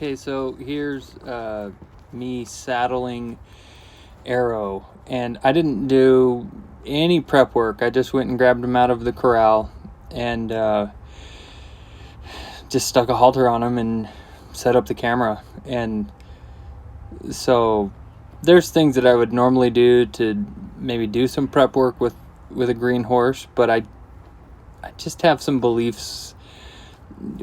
Okay, so here's me saddling Erro, and I didn't do any prep work. I just went and grabbed him out of the corral and just stuck a halter on him and set up the camera. And so there's things that I would normally do to maybe do some prep work with a green horse, but I just have some beliefs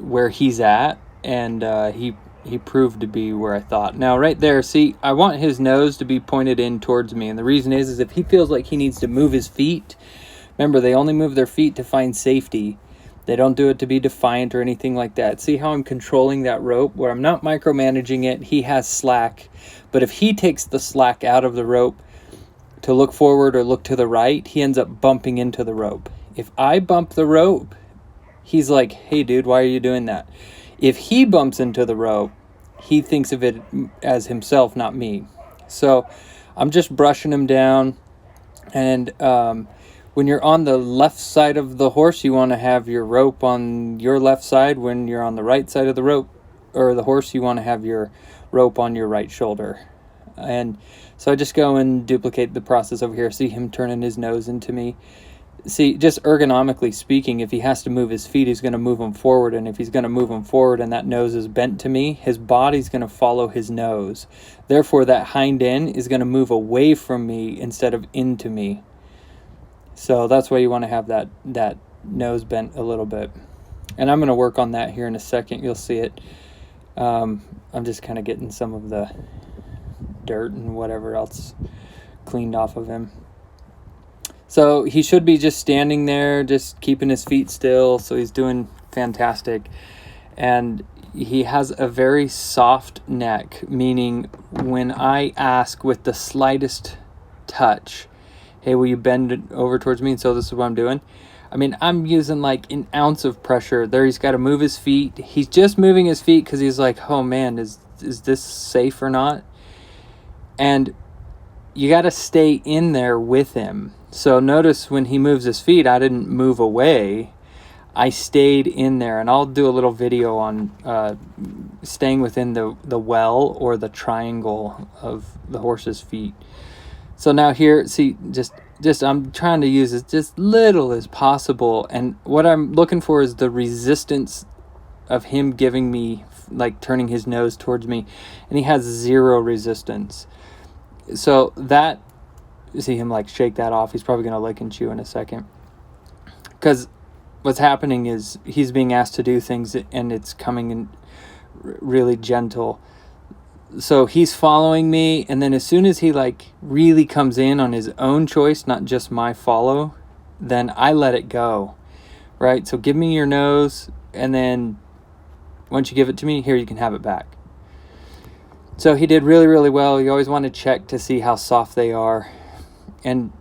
where he's at, and he proved to be where I thought. Now right there, see, I want his nose to be pointed in towards me, and the reason is if he feels like he needs to move his feet, remember, they only move their feet to find safety. They don't do it to be defiant or anything like that. See how I'm controlling that rope where I'm not micromanaging it? He has slack, but if he takes the slack out of the rope to look forward or look to the right, he ends up bumping into the rope. If I bump the rope, he's like, hey dude, why are you doing that? If he bumps into the rope, he thinks of it as himself, not me. So I'm just brushing him down. And when you're on the left side of the horse, you want to have your rope on your left side. When you're on the right side of the rope or the horse, you want to have your rope on your right shoulder. And so I just go and duplicate the process over here. See him turning his nose into me. See, just ergonomically speaking, if he has to move his feet, he's going to move them forward. And if he's going to move them forward and that nose is bent to me, his body's going to follow his nose. Therefore, that hind end is going to move away from me instead of into me. So that's why you want to have that nose bent a little bit. And I'm going to work on that here in a second. You'll see it. I'm just kind of getting some of the dirt and whatever else cleaned off of him. So he should be just standing there, just keeping his feet still. So he's doing fantastic. And he has a very soft neck, meaning when I ask with the slightest touch, hey, will you bend it over towards me? And so this is what I'm doing. I mean, I'm using like an ounce of pressure there. He's got to move his feet. He's just moving his feet because he's like, oh man, is this safe or not? And you got to stay in there with him. So notice when he moves his feet, I didn't move away. I stayed in there, and I'll do a little video on staying within the well or the triangle of the horse's feet. So now here, see, just I'm trying to use as just little as possible, and what I'm looking for is the resistance of him giving me, like turning his nose towards me, and he has zero resistance. So that, you see him like shake that off. He's probably going to lick and chew in a second. Because what's happening is he's being asked to do things and it's coming in really gentle. So he's following me, and then as soon as he like really comes in on his own choice, not just my follow, then I let it go. Right? So give me your nose, and then once you give it to me, here you can have it back. So he did really, really well. You always want to check to see how soft they are. And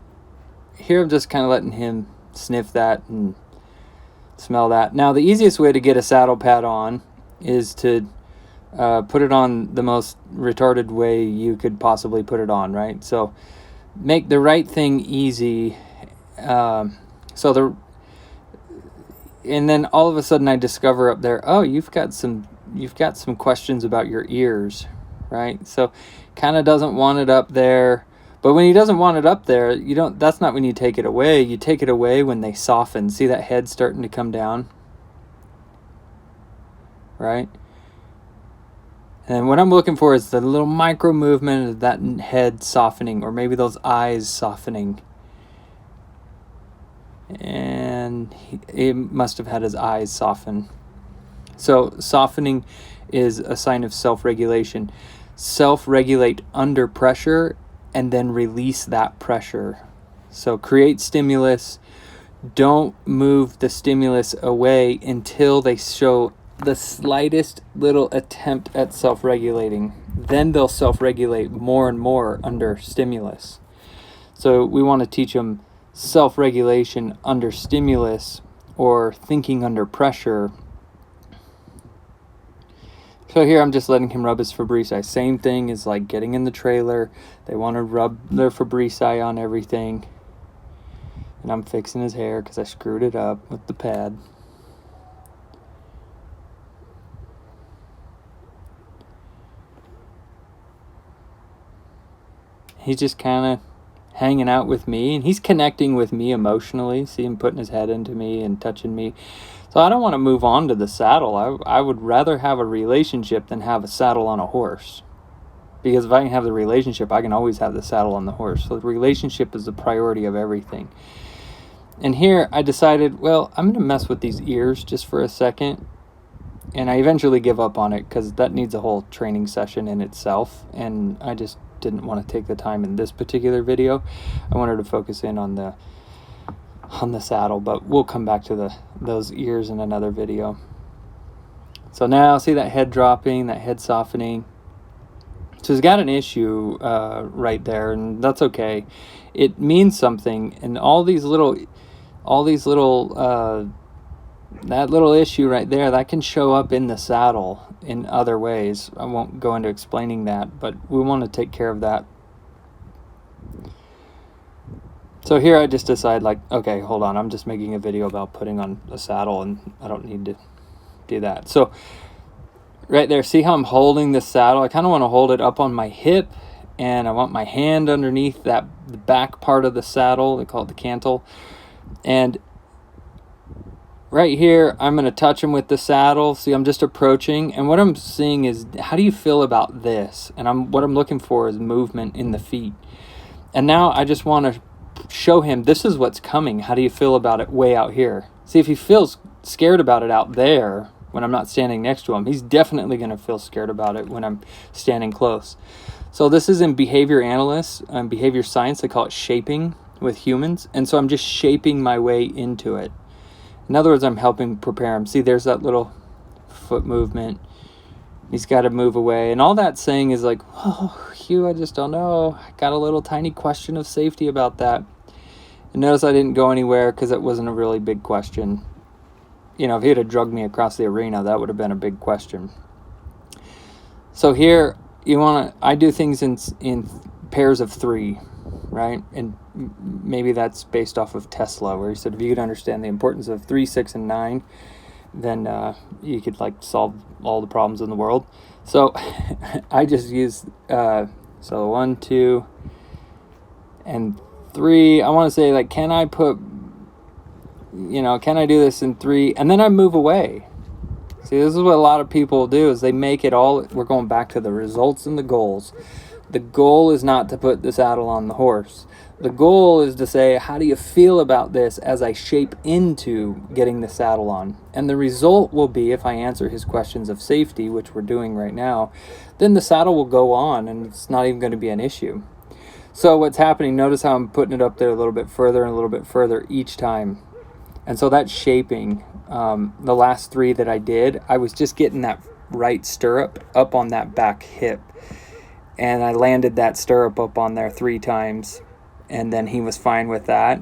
here I'm just kind of letting him sniff that and smell that. Now, the easiest way to get a saddle pad on is to put it on the most retarded way you could possibly put it on, right? So make the right thing easy. And then all of a sudden I discover up there, oh, you've got some questions about your ears, right? So kind of doesn't want it up there. But when he doesn't want it up there, that's not when you take it away. You take it away when they soften. See that head starting to come down? Right? And what I'm looking for is the little micro movement of that head softening, or maybe those eyes softening. And he must have had his eyes soften. So softening is a sign of self-regulation. Self-regulate under pressure and then release that pressure. So create stimulus. Don't move the stimulus away until they show the slightest little attempt at self-regulating. Then they'll self-regulate more and more under stimulus. So we want to teach them self-regulation under stimulus, or thinking under pressure. So here I'm just letting him rub his Fabrice. Same thing as like getting in the trailer. They want to rub their Fabrice on everything. And I'm fixing his hair because I screwed it up with the pad. He's just kind of hanging out with me, and he's connecting with me emotionally. See him putting his head into me and touching me. So I don't want to move on to the saddle. I would rather have a relationship than have a saddle on a horse. Because if I can have the relationship, I can always have the saddle on the horse. So the relationship is the priority of everything. And here I decided, well, I'm going to mess with these ears just for a second. And I eventually give up on it because that needs a whole training session in itself. And I just didn't want to take the time in this particular video. I wanted to focus in on the saddle, but we'll come back to those ears in another video. So now see that head dropping, that head softening. So he's got an issue right there, and that's okay. It means something, and that little issue right there, that can show up in the saddle in other ways. I won't go into explaining that, but we want to take care of that. So here I just decide, like, okay, hold on, I'm just making a video about putting on a saddle, and I don't need to do that. So right there, see how I'm holding the saddle? I kind of want to hold it up on my hip, and I want my hand underneath the back part of the saddle. They call it the cantle. And right here, I'm going to touch him with the saddle. See, I'm just approaching, and what I'm seeing is, how do you feel about this? And what I'm looking for is movement in the feet. And now I just want to show him, this is what's coming. How do you feel about it way out here? See, if he feels scared about it out there when I'm not standing next to him, he's definitely going to feel scared about it when I'm standing close. So this is in behavior analysts and behavior science. They call it shaping with humans. And so I'm just shaping my way into it. In other words, I'm helping prepare him. See, there's that little foot movement. He's got to move away. And all that's saying is like, oh, Hugh, I just don't know. I got a little tiny question of safety about that. And notice I didn't go anywhere because it wasn't a really big question. You know, if he had drugged me across the arena, that would have been a big question. So here, I do things in pairs of 3, right? And maybe that's based off of Tesla, where he said if you could understand the importance of 3, 6, and 9, then you could like solve all the problems in the world. So I just use so 1, 2, and 3. I want to say, like, can I do this in 3? And then I move away. See, this is what a lot of people do, is they make it all, we're going back to the results and the goals. The goal is not to put the saddle on the horse. The goal is to say, how do you feel about this as I shape into getting the saddle on? And the result will be, if I answer his questions of safety, which we're doing right now, then the saddle will go on and it's not even going to be an issue. So what's happening, notice how I'm putting it up there a little bit further and a little bit further each time. And so that's shaping. The last 3 that I did, I was just getting that right stirrup up on that back hip. And I landed that stirrup up on there 3 times. And then he was fine with that.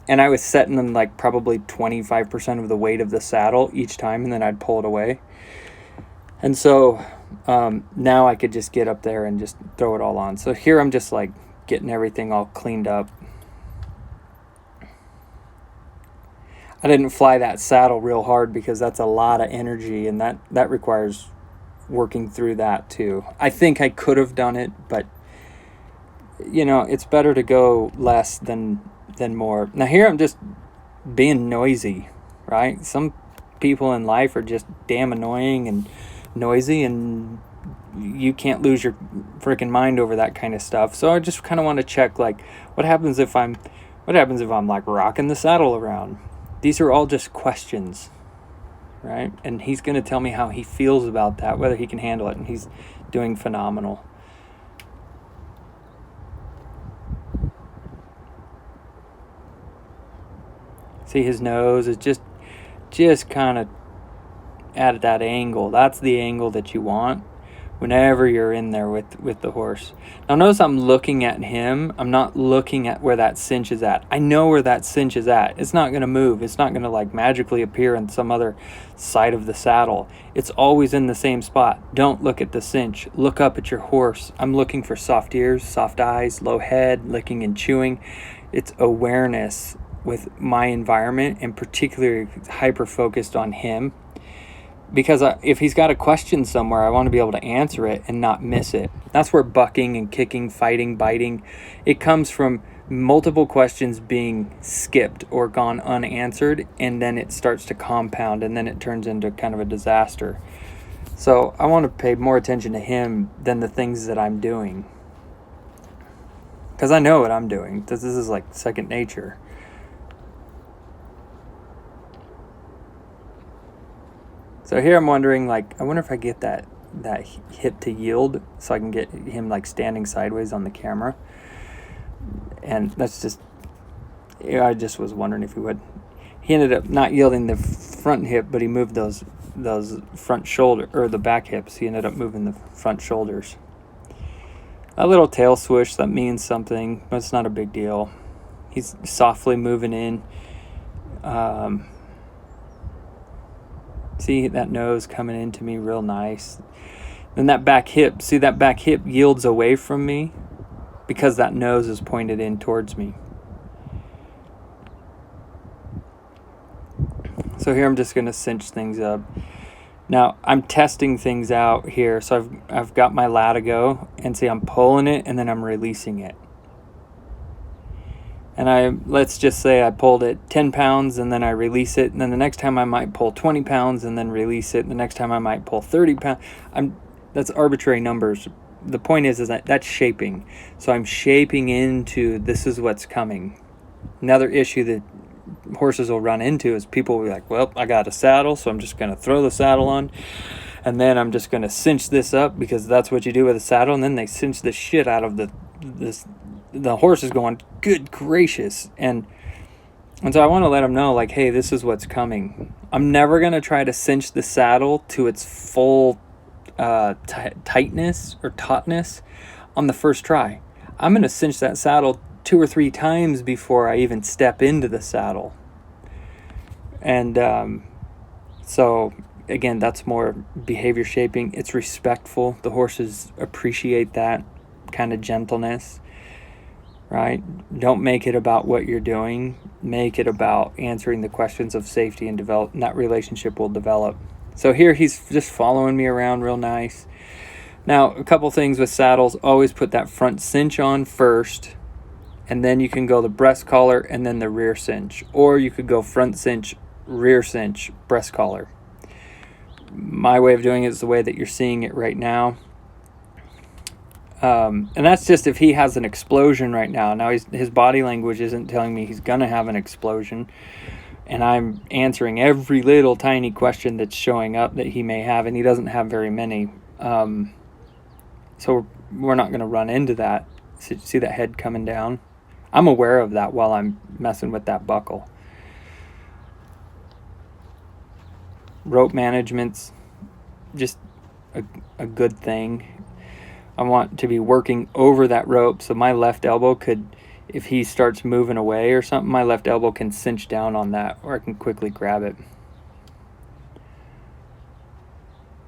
And I was setting them like probably 25% of the weight of the saddle each time, and then I'd pull it away. And so now I could just get up there and just throw it all on. So here I'm just like getting everything all cleaned up. I didn't fly that saddle real hard because that's a lot of energy, and that requires working through that too. I think I could have done it, but it's better to go less than more. Now here I'm just being noisy, right? Some people in life are just damn annoying and noisy, and you can't lose your freaking mind over that kind of stuff. So I just kind of want to check, like, what happens if I'm like rocking the saddle around? These are all just questions, right? And he's going to tell me how he feels about that, whether he can handle it, and he's doing phenomenal. See, his nose is just kind of at that angle. That's the angle that you want whenever you're in there with the horse. Now notice I'm looking at him. I'm not looking at where that cinch is at. I know where that cinch is at. It's not going to move. It's not going to like magically appear on some other side of the saddle. It's always in the same spot. Don't look at the cinch. Look up at your horse. I'm looking for soft ears, soft eyes, low head, licking and chewing. It's awareness with my environment, and particularly hyper focused on him. Because if he's got a question somewhere, I want to be able to answer it and not miss it. That's where bucking and kicking, fighting, biting, it comes from multiple questions being skipped or gone unanswered, and then it starts to compound, and then it turns into kind of a disaster. So I want to pay more attention to him than the things that I'm doing, because I know what I'm doing. This is like second nature. So here I'm wondering, like, I wonder if I get that hip to yield so I can get him like standing sideways on the camera. And that's just, I just was wondering if he would. He ended up not yielding the front hip, but he moved those front shoulder, or the back hips. He ended up moving the front shoulders. A little tail swish, that means something, but it's not a big deal. He's softly moving in. See that nose coming into me real nice. Then that back hip, see that back hip yields away from me because that nose is pointed in towards me. So here I'm just going to cinch things up. Now I'm testing things out here. So I've got my latigo, and see I'm pulling it and then I'm releasing it. And let's just say I pulled it 10 pounds and then I release it. And then the next time I might pull 20 pounds and then release it. And the next time I might pull 30 pounds. That's arbitrary numbers. The point is that that's shaping. So I'm shaping into, this is what's coming. Another issue that horses will run into is people will be like, well, I got a saddle, so I'm just going to throw the saddle on. And then I'm just going to cinch this up because that's what you do with a saddle. And then they cinch the shit out of the horse is going, good gracious. And so I want to let them know, like, hey, this is what's coming. I'm never going to try to cinch the saddle to its full tightness or tautness on the first try. I'm going to cinch that saddle 2 or 3 times before I even step into the saddle. And so, again, that's more behavior shaping. It's respectful. The horses appreciate that kind of gentleness. Right? Don't make it about what you're doing. Make it about answering the questions of safety, and that relationship will develop. So here he's just following me around real nice. Now, a couple things with saddles. Always put that front cinch on first, and then you can go the breast collar and then the rear cinch. Or you could go front cinch, rear cinch, breast collar. My way of doing it is the way that you're seeing it right now. And that's just if he has an explosion right now. Now his body language isn't telling me he's going to have an explosion. And I'm answering every little tiny question that's showing up that he may have. And he doesn't have very many. So we're not going to run into that. See that head coming down? I'm aware of that while I'm messing with that buckle. Rope management's just a good thing. I want to be working over that rope so my left elbow could, if he starts moving away or something, my left elbow can cinch down on that, or I can quickly grab it.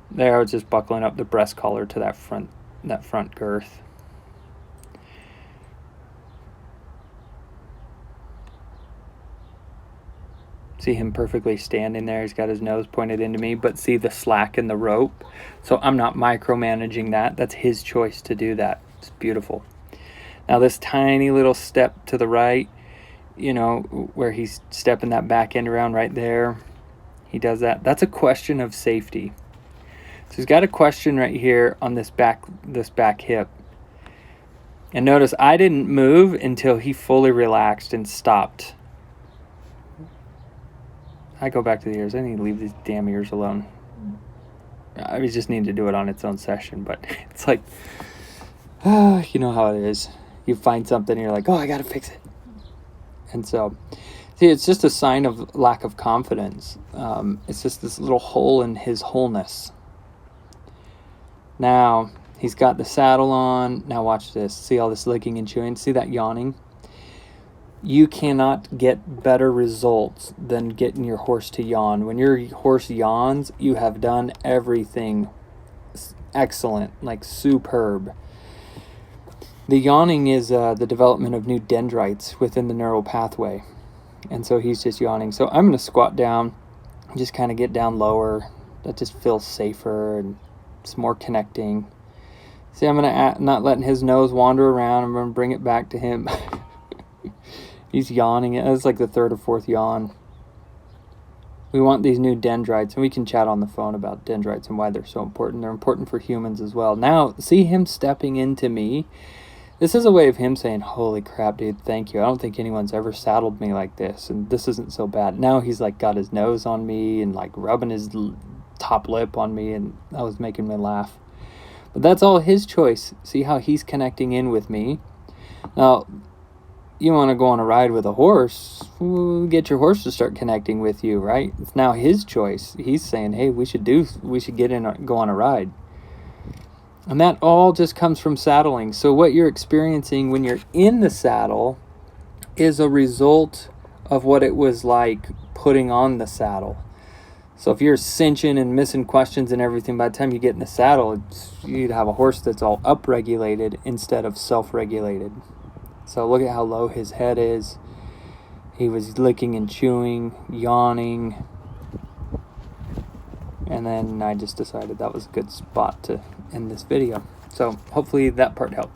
There, I was just buckling up the breast collar to that front girth. See him perfectly standing there. He's got his nose pointed into me, but see the slack in the rope. So I'm not micromanaging that. That's his choice to do that. It's beautiful. Now this tiny little step to the right, where he's stepping that back end around right there. He does that. That's a question of safety. So he's got a question right here on this back hip. And notice I didn't move until he fully relaxed and stopped. I go back to the ears. I need to leave these damn ears alone. I just need to do it on its own session, but it's like, you know how it is. You find something and you're like, oh, I got to fix it. And so, see, it's just a sign of lack of confidence. It's just this little hole in his wholeness. Now, he's got the saddle on. Now watch this. See all this licking and chewing? See that yawning? You cannot get better results than getting your horse to yawn. When your horse yawns, you have done everything excellent, like superb. The yawning is the development of new dendrites within the neural pathway. And so he's just yawning. So I'm going to squat down, just kind of get down lower. That just feels safer and it's more connecting. See, I'm not letting his nose wander around. I'm going to bring it back to him. He's yawning. It's like the third or fourth yawn. We want these new dendrites, and we can chat on the phone about dendrites and why they're so important. They're important for humans as well. Now, see him stepping into me. This is a way of him saying, holy crap, dude, thank you. I don't think anyone's ever saddled me like this, and this isn't so bad. Now he's like got his nose on me and like rubbing his top lip on me, and that was making me laugh. But that's all his choice. See how he's connecting in with me. Now, you want to go on a ride with a horse, get your horse to start connecting with you, right? It's now his choice. He's saying, hey, we should go on a ride. And that all just comes from saddling. So what you're experiencing when you're in the saddle is a result of what it was like putting on the saddle. So if you're cinching and missing questions and everything, by the time you get in the saddle, you'd have a horse that's all upregulated instead of self-regulated. So look at how low his head is. He was licking and chewing, yawning. And then I just decided that was a good spot to end this video. So hopefully that part helps.